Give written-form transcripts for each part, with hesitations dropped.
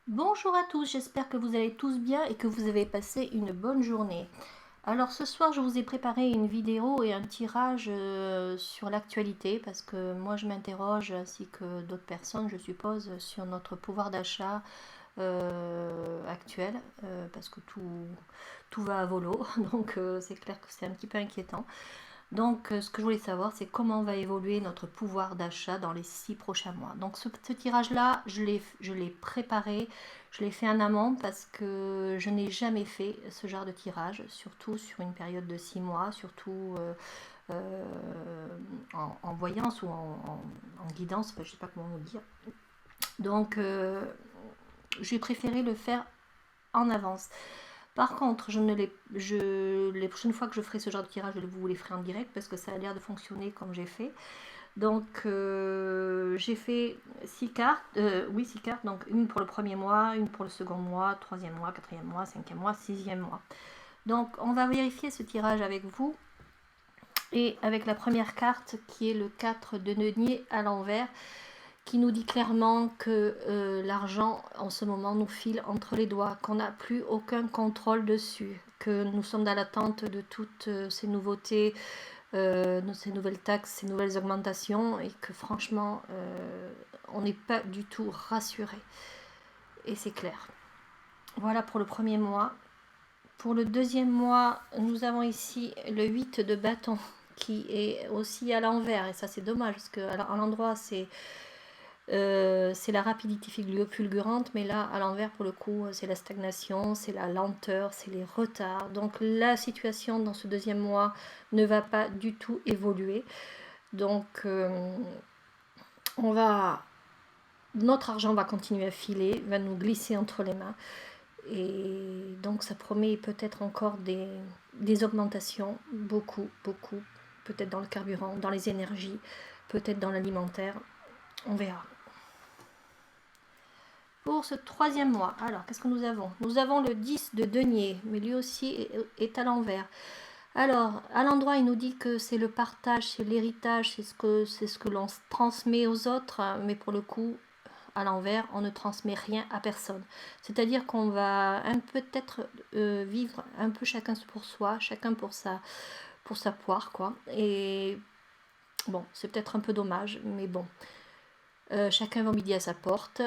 Bonjour à tous, j'espère que vous allez tous bien et que vous avez passé une bonne journée. Alors ce soir je vous ai préparé une vidéo et un tirage sur l'actualité parce que moi je m'interroge ainsi que d'autres personnes je suppose sur notre pouvoir d'achat actuel parce que tout va à volo donc c'est clair que c'est un petit peu inquiétant. Donc, ce que je voulais savoir, c'est comment va évoluer notre pouvoir d'achat dans les 6 prochains mois. Donc, ce tirage-là, je l'ai préparé, je l'ai fait en amont parce que je n'ai jamais fait ce genre de tirage, surtout sur une période de 6 mois, surtout en voyance ou en guidance, enfin, je ne sais pas comment vous dire. Donc, j'ai préféré le faire en avance. Par contre, les prochaines fois que je ferai ce genre de tirage, je vous les ferai en direct parce que ça a l'air de fonctionner comme j'ai fait. Donc, j'ai fait 6 cartes, oui, 6 cartes, donc une pour le premier mois, une pour le second mois, troisième mois, quatrième mois, cinquième mois, sixième mois. Donc, on va vérifier ce tirage avec vous et avec la première carte qui est le 4 de denier à l'envers, qui nous dit clairement que l'argent en ce moment nous file entre les doigts, qu'on n'a plus aucun contrôle dessus, que nous sommes dans l'attente de toutes ces nouveautés, ces nouvelles taxes, ces nouvelles augmentations, et que franchement, on n'est pas du tout rassuré. Et c'est clair. Voilà pour le premier mois. Pour le deuxième mois, nous avons ici le 8 de bâton qui est aussi à l'envers, et ça c'est dommage parce qu'à l'endroit c'est la rapidité fulgurante, mais là, à l'envers, pour le coup, c'est la stagnation, c'est la lenteur, c'est les retards. Donc la situation dans ce deuxième mois ne va pas du tout évoluer. Donc notre argent va continuer à filer, va nous glisser entre les mains. Et donc ça promet peut-être encore des augmentations, beaucoup, beaucoup, peut-être dans le carburant, dans les énergies, peut-être dans l'alimentaire. On verra. Pour ce troisième mois, alors qu'est-ce que nous avons? Nous avons le 10 de denier, mais lui aussi est à l'envers. Alors, à l'endroit, il nous dit que c'est le partage, c'est l'héritage, c'est ce que l'on transmet aux autres, mais pour le coup, à l'envers, on ne transmet rien à personne. C'est-à-dire qu'on va peut-être vivre un peu chacun pour soi, chacun pour sa poire, quoi. Et bon, c'est peut-être un peu dommage, mais bon. Chacun va midi à sa porte.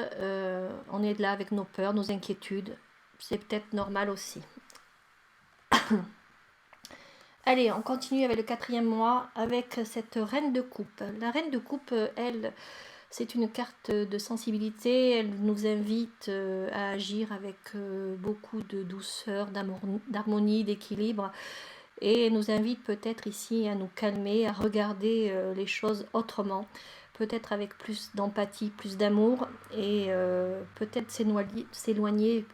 On est là avec nos peurs, nos inquiétudes. C'est peut-être normal aussi. Allez, on continue avec le quatrième mois, avec cette reine de coupe. La reine de coupe, elle, c'est une carte de sensibilité. Elle nous invite à agir avec beaucoup de douceur, d'harmonie, d'équilibre. Et elle nous invite peut-être ici à nous calmer, à regarder les choses autrement. Peut-être avec plus d'empathie, plus d'amour, et peut-être s'éloigner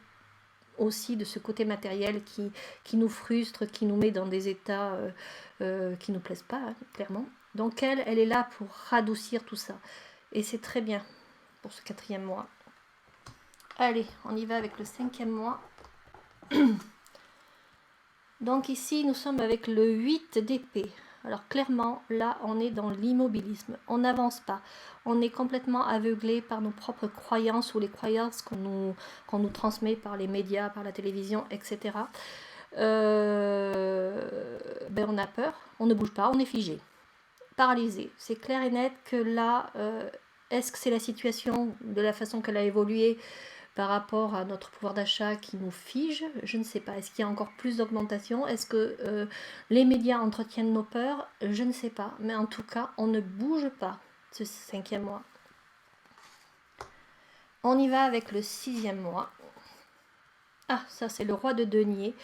aussi de ce côté matériel qui nous frustre, qui nous met dans des états qui ne nous plaisent pas, hein, clairement. Donc elle est là pour radoucir tout ça. Et c'est très bien pour ce quatrième mois. Allez, on y va avec le cinquième mois. Donc ici, nous sommes avec le 8 d'épée. Alors clairement, là, on est dans l'immobilisme. On n'avance pas. On est complètement aveuglé par nos propres croyances ou les croyances qu'on nous transmet par les médias, par la télévision, etc. On a peur, on ne bouge pas, on est figé, paralysé. C'est clair et net que là, est-ce que c'est la situation de la façon qu'elle a évolué par rapport à notre pouvoir d'achat qui nous fige? Je ne sais pas. Est-ce qu'il y a encore plus d'augmentation? Est-ce que les médias entretiennent nos peurs? Je ne sais pas. Mais en tout cas, on ne bouge pas ce cinquième mois. On y va avec le sixième mois. Ah, ça c'est le roi de denier.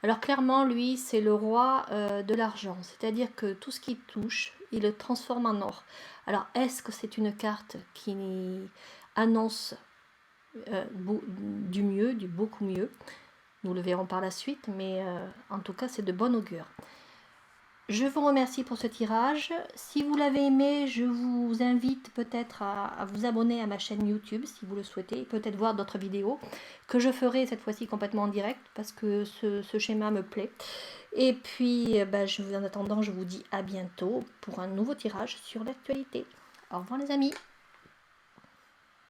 Alors clairement, lui, c'est le roi de l'argent. C'est-à-dire que tout ce qu'il touche, il le transforme en or. Alors, est-ce que c'est une carte qui annonce du mieux, du beaucoup mieux? Nous le verrons par la suite, mais en tout cas, c'est de bon augure. Je vous remercie pour ce tirage. Si vous l'avez aimé, je vous invite peut-être à vous abonner à ma chaîne YouTube si vous le souhaitez, peut-être voir d'autres vidéos que je ferai cette fois-ci complètement en direct parce que ce schéma me plaît. Et puis, en attendant, je vous dis à bientôt pour un nouveau tirage sur l'actualité. Au revoir les amis.